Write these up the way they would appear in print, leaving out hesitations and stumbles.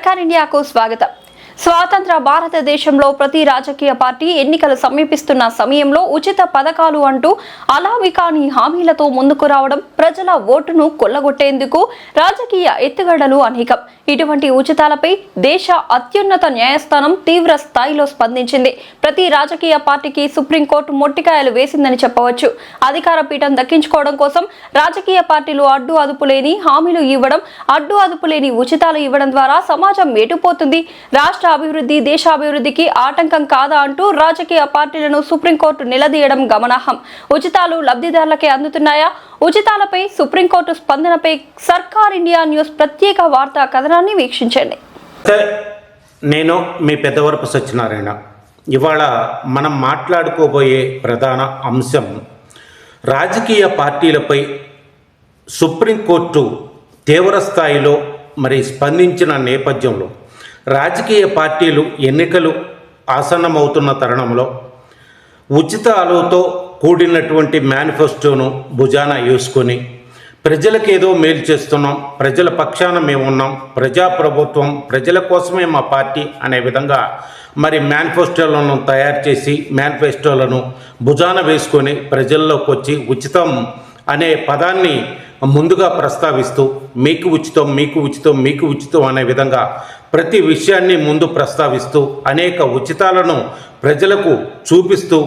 సర్కార్ ఇండియాకు స్వాగతం. స్వాతంత్ర భారతదేశంలో ప్రతి రాజకీయ పార్టీ ఎన్నికలు సమీపిస్తున్న సమయంలో ఉచిత పథకాలు అంటూ అలావికాని హామీలతో ముందుకు రావడం, ప్రజల ఓటును కొల్లగొట్టేందుకు రాజకీయ ఎత్తుగడలు అనేకం. ఇటువంటి ఉచితాలపై దేశ అత్యున్నత న్యాయస్థానం తీవ్ర స్థాయిలో స్పందించింది. ప్రతి రాజకీయ పార్టీకి సుప్రీంకోర్టు మొట్టికాయలు వేసిందని చెప్పవచ్చు. అధికార పీఠం దక్కించుకోవడం కోసం రాజకీయ పార్టీలు అడ్డు అదుపు లేని హామీలు ఇవ్వడం, అడ్డు అదుపు లేని ఉచితాలు ఇవ్వడం ద్వారా సమాజం ఎటుపోతుంది, రాష్ట్ర అభివృద్ధి దేశాభివృద్ధికి ఆటంకం కాదా అంటూ రాజకీయ పార్టీలను సుప్రీంకోర్టు నిలదీయడం గమనార్హం. ఉచితాలు లబ్ధిదారులకే అందుతున్నాయా? ఉచితాలపై సుప్రీంకోర్టు స్పందనపై సర్కార్ ఇండియా న్యూస్ ప్రత్యేక వార్తా కథనాన్ని వీక్షించండి. నేను మీ పెద్దవరపు సత్యనారాయణ. ఇవాళ మనం మాట్లాడుకోబోయే ప్రధాన అంశం రాజకీయ పార్టీలపై సుప్రీంకోర్టు తీవ్ర స్థాయిలో స్పందించిన నేపథ్యంలో రాజకీయ పార్టీలు ఎన్నికలు ఆసన్నమవుతున్న తరుణంలో ఉచితాలతో కూడినటువంటి మేనిఫెస్టోను భుజాన వేసుకొని ప్రజలకేదో మేలు చేస్తున్నాం, ప్రజల పక్షాన మేము ఉన్నాం, ప్రజాప్రభుత్వం, ప్రజల కోసమే మా పార్టీ అనే విధంగా మేనిఫెస్టోలను తయారు చేసి మేనిఫెస్టోలను భుజాన వేసుకొని ప్రజల్లోకి వచ్చి ఉచితం అనే పదాన్ని ముందుగా ప్రస్తావిస్తూ మీకు ఉచితం, మీకు ఉచితం, మీకు ఉచితం అనే విధంగా ప్రతి విషయాన్ని ముందు ప్రస్తావిస్తూ అనేక ఉచితాలను ప్రజలకు చూపిస్తూ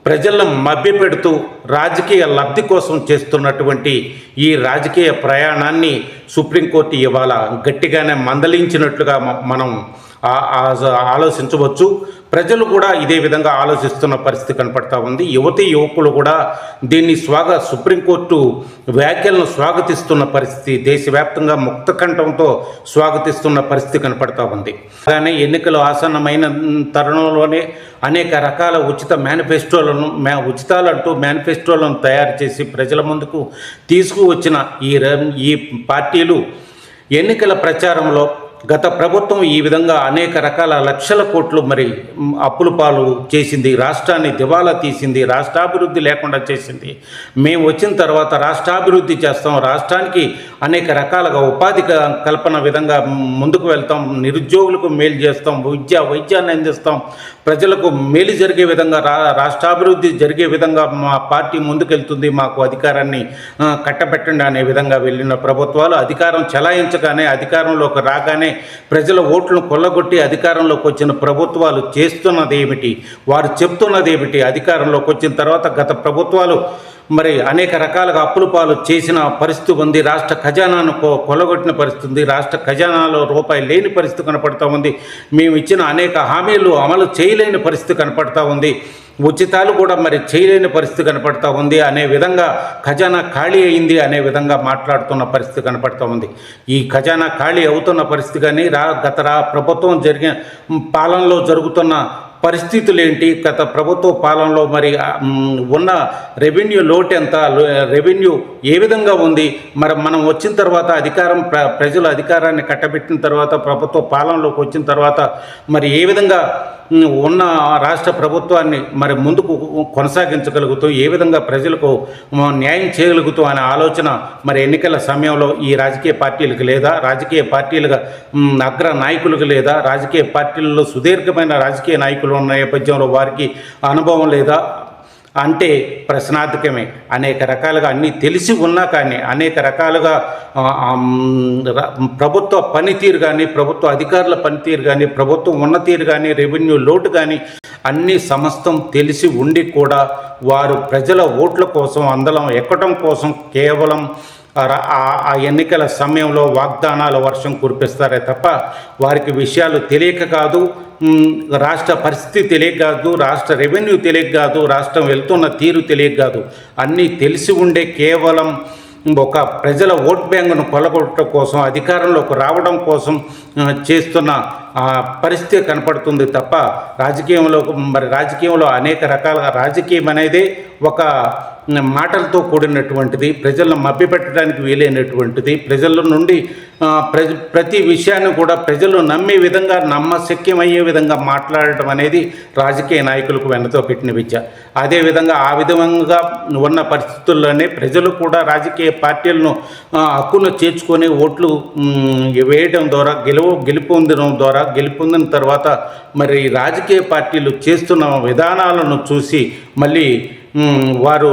ప్రజలను మభ్యపెడుతూ రాజకీయ లబ్ధి కోసం చేస్తున్నటువంటి ఈ రాజకీయ ప్రయాణాన్ని సుప్రీంకోర్టు ఇవాళ గట్టిగానే మందలించినట్లుగా మనం ఆలోచించవచ్చు. ప్రజలు కూడా ఇదే విధంగా ఆలోచిస్తున్న పరిస్థితి కనపడతా ఉంది. యువతీ యువకులు కూడా దీన్ని సుప్రీంకోర్టు వ్యాఖ్యలను స్వాగతిస్తున్న పరిస్థితి, దేశవ్యాప్తంగా ముక్తకంఠంతో స్వాగతిస్తున్న పరిస్థితి కనపడతా ఉంది. కానీ ఎన్నికలు ఆసన్నమైన తరుణంలోనే అనేక రకాల ఉచితాలంటూ మేనిఫెస్టోలను తయారు చేసి ప్రజల ముందుకు తీసుకువచ్చిన ఈ పార్టీలు ఎన్నికల ప్రచారంలో గత ప్రభుత్వం ఈ విధంగా అనేక రకాల లక్షల కోట్లు అప్పుల పాలు చేసింది, రాష్ట్రాన్ని దివాలా తీసింది, రాష్ట్రాభివృద్ధి లేకుండా చేసింది. మేము వచ్చిన తర్వాత రాష్ట్రాభివృద్ధి చేస్తాం, రాష్ట్రానికి అనేక రకాలుగా ఉపాధి కల్పన విధంగా ముందుకు వెళ్తాం, నిరుద్యోగులకు మేలు చేస్తాం, వైద్యాన్ని అందిస్తాం, ప్రజలకు మేలు జరిగే విధంగా రాష్ట్రాభివృద్ధి జరిగే విధంగా మా పార్టీ ముందుకెళ్తుంది, మాకు అధికారాన్ని కట్టబెట్టండి అనే విధంగా వెళ్ళిన ప్రభుత్వాలు అధికారం చెలాయించగానే, అధికారంలోకి రాగానే ప్రజల ఓట్లను కొల్లగొట్టి అధికారంలోకి వచ్చిన ప్రభుత్వాలు చేస్తున్నది ఏమిటి, వారు చెప్తున్నది ఏమిటి? అధికారంలోకి వచ్చిన తర్వాత గత ప్రభుత్వాలు అనేక రకాలుగా అప్పుల పాలు చేసిన పరిస్థితి ఉంది, రాష్ట్ర ఖజానాను కొల్లగొట్టిన పరిస్థితి ఉంది, రాష్ట్ర ఖజానాలో రూపాయి లేని పరిస్థితి కనపడతా ఉంది, మేము ఇచ్చిన అనేక హామీలు అమలు చేయలేని పరిస్థితి కనపడతా ఉంది, ఉచితాలు కూడా చేయలేని పరిస్థితి కనపడతా ఉంది అనే విధంగా ఖజానా ఖాళీ అయింది అనే విధంగా మాట్లాడుతున్న పరిస్థితి కనపడతా ఉంది. ఈ ఖజానా ఖాళీ అవుతున్న పరిస్థితి కానీ గత ప్రభుత్వం జరిగిన పాలనలో జరుగుతున్న పరిస్థితులు ఏంటి, గత ప్రభుత్వ పాలనలో ఉన్న రెవెన్యూ లోటు ఎంత, రెవెన్యూ ఏ విధంగా ఉంది, మనం వచ్చిన తర్వాత ప్రజలు అధికారాన్ని కట్టబెట్టిన తర్వాత ప్రభుత్వ పాలనలోకి వచ్చిన తర్వాత ఏ విధంగా ఉన్న రాష్ట్ర ప్రభుత్వాన్ని ముందుకు కొనసాగించగలుగుతూ, ఏ విధంగా ప్రజలకు న్యాయం చేయగలుగుతూ అనే ఆలోచన ఎన్నికల సమయంలో ఈ రాజకీయ పార్టీలకు లేదా, రాజకీయ పార్టీలుగా అగ్ర నాయకులకు లేదా, రాజకీయ పార్టీలలో సుదీర్ఘమైన రాజకీయ నాయకులు ఉన్న నేపథ్యంలో వారికి అనుభవం లేదా అంటే ప్రశ్నార్థకమే. అనేక రకాలుగా అన్నీ తెలిసి ఉన్నా కానీ అనేక రకాలుగా ప్రభుత్వ పనితీరు కానీ, ప్రభుత్వ అధికారుల పనితీరు కానీ, ప్రభుత్వం ఉన్న తీరు కానీ, రెవెన్యూ లోటు కానీ అన్నీ సమస్తం తెలిసి ఉండి కూడా వారు ప్రజల ఓట్ల కోసం అందలం ఎక్కడం కోసం కేవలం ఆ ఎన్నికల సమయంలో వాగ్దానాల వర్షం కురిపిస్తారే తప్ప వారికి విషయాలు తెలియక కాదు, రాష్ట్ర పరిస్థితి తెలియక కాదు, రాష్ట్ర రెవెన్యూ తెలియక కాదు, రాష్ట్రం వెళ్తున్న తీరు తెలియక కాదు, అన్నీ తెలిసి ఉండే కేవలం ఒక ప్రజల ఓట్ బ్యాంకును కొల్లగొట్టడం కోసం, అధికారంలోకి రావడం కోసం చేస్తున్న పరిస్థితి కనపడుతుంది తప్ప రాజకీయంలో అనేక రకాలుగా రాజకీయం అనేది ఒక మాటలతో కూడినటువంటిది, ప్రజలను మభ్యపెట్టడానికి వీలైనటువంటిది, ప్రజల నుండి ప్రతి విషయాన్ని కూడా ప్రజలు నమ్మే విధంగా, నమ్మశక్యమయ్యే విధంగా మాట్లాడటం అనేది రాజకీయ నాయకులకు వెన్నతో పెట్టిన విద్య. అదేవిధంగా ఆ విధంగా ఉన్న పరిస్థితుల్లోనే ప్రజలు కూడా రాజకీయ పార్టీలను హక్కును చేర్చుకొని ఓట్లు వేయడం ద్వారా, గెలుపొందడం ద్వారా గెలుపొందిన తర్వాత మరి రాజకీయ పార్టీలు చేస్తున్న విధానాలను చూసి మళ్ళీ వారు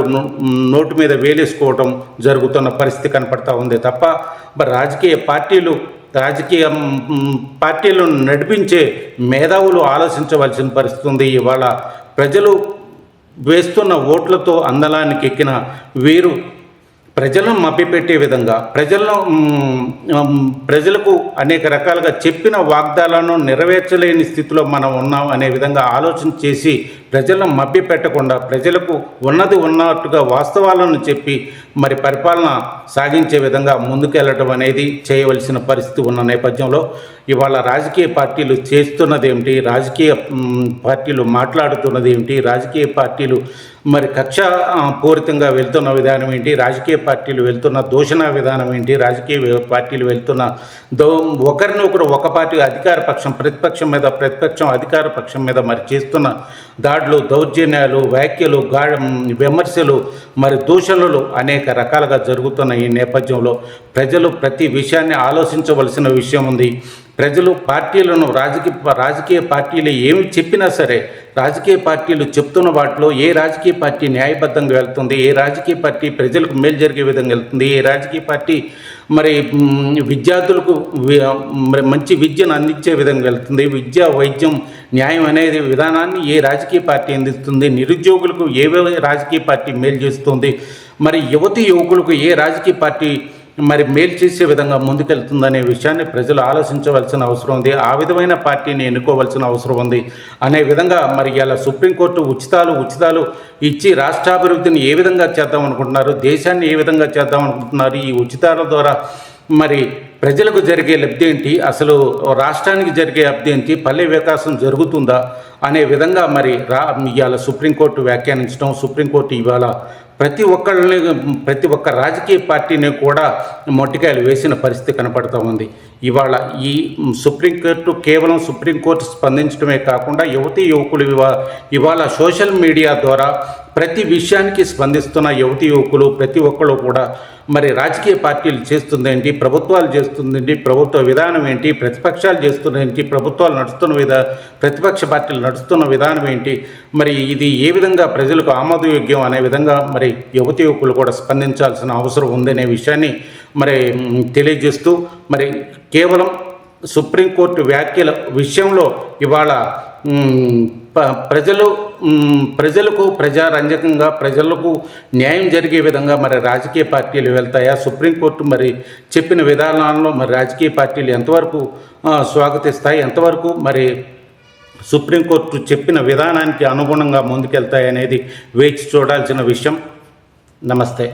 నోటు మీద వేలేసుకోవడం జరుగుతున్న పరిస్థితి కనపడతా ఉంది తప్ప మరి రాజకీయ పార్టీలను నడిపించే మేధావులు ఆలోచించవలసిన పరిస్థితి ఉంది. ఇవాళ ప్రజలు వేస్తున్న ఓట్లతో అందలానికి ఎక్కిన వీరు ప్రజలను మభ్యపెట్టే విధంగా ప్రజలకు అనేక రకాలుగా చెప్పిన వాగ్దానాలను నెరవేర్చలేని స్థితిలో మనం ఉన్నాం అనే విధంగా ఆలోచన చేసి ప్రజలను మభ్యపెట్టకుండా ప్రజలకు ఉన్నది ఉన్నట్టుగా వాస్తవాలను చెప్పి మరి పరిపాలన సాగించే విధంగా ముందుకెళ్ళటం అనేది చేయవలసిన పరిస్థితి ఉన్న నేపథ్యంలో ఇవాళ రాజకీయ పార్టీలు చేస్తున్నది ఏమిటి, రాజకీయ పార్టీలు మాట్లాడుతున్నది ఏమిటి, రాజకీయ పార్టీలు మరి కక్ష పూరితంగా వెళ్తున్న విధానం ఏంటి, రాజకీయ పార్టీలు వెళ్తున్న దూషణ విధానం ఏంటి, రాజకీయ పార్టీలు వెళ్తున్న ఒకరినొకరు ఒక పార్టీ అధికార పక్షం ప్రతిపక్షం అధికార పక్షం మీద మరి చేస్తున్న దాడులు, దౌర్జన్యాలు, వ్యాఖ్యలు, విమర్శలు, మరి దూషణలు అనేక రకాలుగా జరుగుతున్న ఈ నేపథ్యంలో ప్రజలు ప్రతి విషయాన్ని ఆలోచించవలసిన విషయం ఉంది. ప్రజలు పార్టీలను రాజకీయ పార్టీలు ఏమి చెప్పినా సరే రాజకీయ పార్టీలు చెప్తున్న వాటిలో ఏ రాజకీయ పార్టీ న్యాయబద్ధంగా వెళ్తుంది, ఏ రాజకీయ పార్టీ ప్రజలకు మేలు జరిగే విధంగా వెళ్తుంది, ఏ రాజకీయ పార్టీ మరి విద్యార్థులకు మరి మంచి విద్యను అందించే విధంగా వెళ్తుంది, విద్య వైద్యం న్యాయం అనేది విధానాన్ని ఏ రాజకీయ పార్టీ అందిస్తుంది, నిరుద్యోగులకు ఏ రాజకీయ పార్టీ మేలు చేస్తుంది, మరి యువకులకు ఏ రాజకీయ పార్టీ మరి మేలు చేసే విధంగా ముందుకెళ్తుందనే విషయాన్ని ప్రజలు ఆలోచించవలసిన అవసరం ఉంది. ఆ విధమైన పార్టీని ఎన్నుకోవాల్సిన అవసరం ఉంది అనే విధంగా మరి ఇలా సుప్రీంకోర్టు ఉచితాలు ఇచ్చి రాష్ట్రాభివృద్ధిని ఏ విధంగా చేద్దాం అనుకుంటున్నారు, దేశాన్ని ఏ విధంగా చేద్దాం అనుకుంటున్నారు, ఈ ఉచితాల ద్వారా మరి ప్రజలకు జరిగే లబ్ధి ఏంటి, అసలు రాష్ట్రానికి జరిగే లబ్ధి ఏంటి, పల్లె వికాసం జరుగుతుందా అనే విధంగా మరి ఇవాళ సుప్రీంకోర్టు వ్యాఖ్యానించడం, సుప్రీంకోర్టు ఇవాళ ప్రతి ఒక్క రాజకీయ పార్టీని కూడా మొట్టికాయలు వేసిన పరిస్థితి కనపడుతూ ఉంది. ఇవాళ ఈ కేవలం సుప్రీంకోర్టు స్పందించడమే కాకుండా యువకులు ఇవాళ సోషల్ మీడియా ద్వారా ప్రతి విషయానికి స్పందిస్తున్న యువకులు ప్రతి ఒక్కరు కూడా మరి రాజకీయ పార్టీలు చేస్తుందేంటి, ప్రభుత్వాలు చేస్తుందేంటి, ప్రభుత్వ విధానం ఏంటి, ప్రతిపక్షాలు చేస్తుందేంటి, ప్రతిపక్ష పార్టీలు నడుస్తున్న విధానం ఏంటి, మరి ఇది ఏ విధంగా ప్రజలకు ఆమోదయోగ్యం అనే విధంగా మరి యువకులు కూడా స్పందించాల్సిన అవసరం ఉందనే విషయాన్ని మరి తెలియజేస్తూ మరి కేవలం సుప్రీంకోర్టు వ్యాఖ్యల విషయంలో ఇవాళ ప్రజలకు ప్రజారంజకంగా ప్రజలకు న్యాయం జరిగే విధంగా మరి రాజకీయ పార్టీలు వెళ్తాయా, సుప్రీంకోర్టు మరి చెప్పిన విధానాల్లో మరి రాజకీయ పార్టీలు ఎంతవరకు స్వాగతిస్తాయి, ఎంతవరకు మరి సుప్రీంకోర్టు చెప్పిన విధానానికి అనుగుణంగా ముందుకెళ్తాయి అనేది వేచి చూడాల్సిన విషయం. నమస్తే.